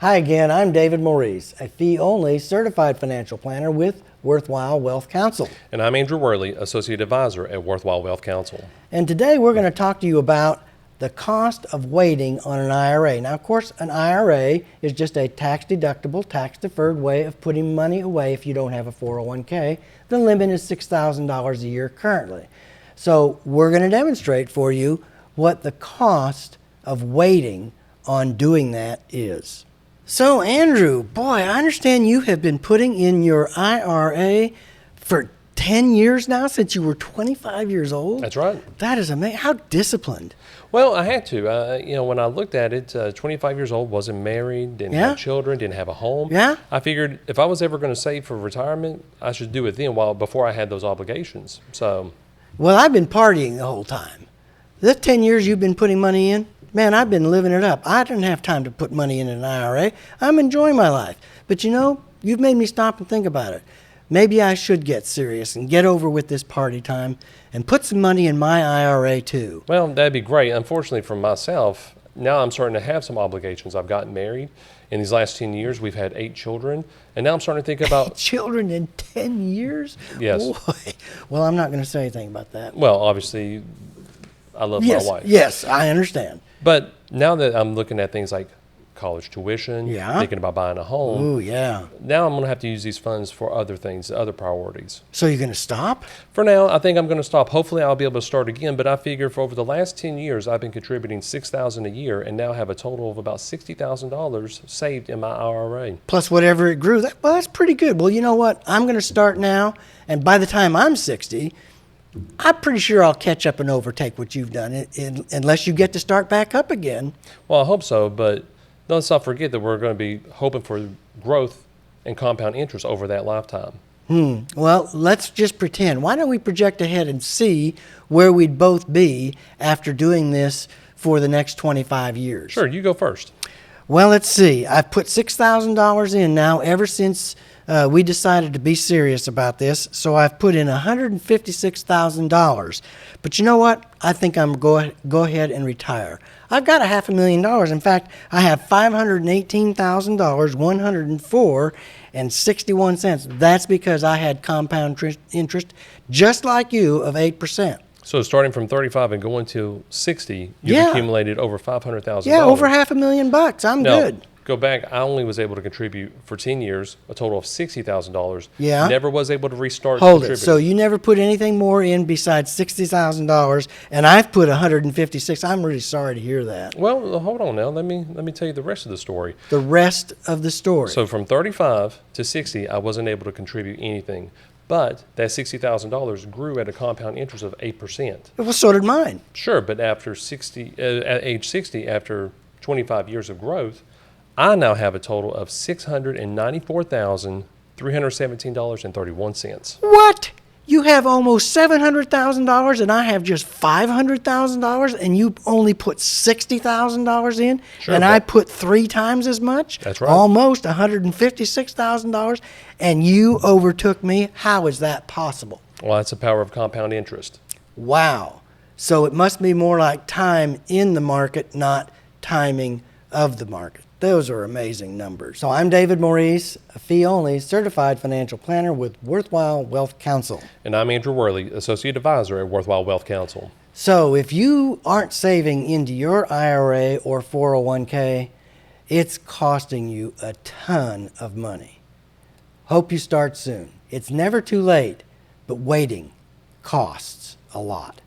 Hi again, I'm David Maurice, a fee-only certified financial planner with Worthwhile Wealth Counsel. And I'm Andrew Worley, Associate Advisor at Worthwhile Wealth Counsel. And today we're going to talk to you about the cost of waiting on an IRA. Now, of course, an IRA is just a tax-deductible, tax-deferred way of putting money away if you don't have a 401k. The limit is $6,000 a year currently. So we're going to demonstrate for you what the cost of waiting on doing that is. So, Andrew, boy, I understand you have been putting in your IRA for 10 years now, since you were 25 years old? That's right. That is amazing. How disciplined. Well, I had to. When I looked at it, 25 years old, wasn't married, didn't have children, didn't have a home. Yeah. I figured if I was ever going to save for retirement, I should do it then, before I had those obligations. So. Well, I've been partying the whole time. The 10 years you've been putting money in, man, I've been living it up. I didn't have time to put money in an IRA. I'm enjoying my life. But you know, you've made me stop and think about it. Maybe I should get serious and get over with this party time and put some money in my IRA too. Well, that'd be great. Unfortunately for myself, now I'm starting to have some obligations. I've gotten married. In these last 10 years, we've had 8 children. And now I'm starting to think about... 8 children in 10 years? Yes. Boy. Well, I'm not going to say anything about that. Well, obviously, I love my wife. Yes, I understand. But now that I'm looking at things like college tuition, thinking about buying a home. Ooh, yeah. Now I'm going to have to use these funds for other things, other priorities. So you're going to stop? For now, I think I'm going to stop. Hopefully I'll be able to start again, but I figure for over the last 10 years, I've been contributing $6,000 a year and now have a total of about $60,000 saved in my IRA. Plus whatever it grew. Well, that's pretty good. Well, you know what? I'm going to start now, and by the time I'm 60, I'm pretty sure I'll catch up and overtake what you've done, unless you get to start back up again. Well, I hope so, but let's not forget that we're going to be hoping for growth and compound interest over that lifetime. Well, let's just pretend. Why don't we project ahead and see where we'd both be after doing this for the next 25 years? Sure, you go first. Well, let's see. I've put $6,000 in now ever since we decided to be serious about this. So I've put in $156,000. But you know what? I think I'm go ahead and retire. I've got $500,000. In fact, I have $518,104.61. That's because I had compound interest, just like you, of 8%. So starting from 35 and going to 60, you've accumulated over $500,000. Yeah, over $500,000. I'm good. Go back, I only was able to contribute for 10 years, a total of $60,000. Yeah. Never was able to restart Hold contributing. it. So you never put anything more in besides $60,000, and I've put $156,000. I'm really sorry to hear that. Well, hold on now. Let me tell you the rest of the story. The rest of the story. So from 35 to 60, I wasn't able to contribute anything. But that $60,000 grew at a compound interest of 8%. Well, so did mine. Sure, but after at age 60, after 25 years of growth, I now have a total of $694,317.31. What? You have almost $700,000 and I have just $500,000, and you only put $60,000 in, Sure, and I put 3 times as much? That's right. Almost $156,000, and you overtook me. How is that possible? Well, that's the power of compound interest. Wow. So it must be more like time in the market, not timing of the market. Those are amazing numbers. So I'm David Maurice, a fee-only certified financial planner with Worthwhile Wealth Counsel. And I'm Andrew Worley, Associate Advisor at Worthwhile Wealth Counsel. So if you aren't saving into your IRA or 401k, it's costing you a ton of money. Hope you start soon. It's never too late, but waiting costs a lot.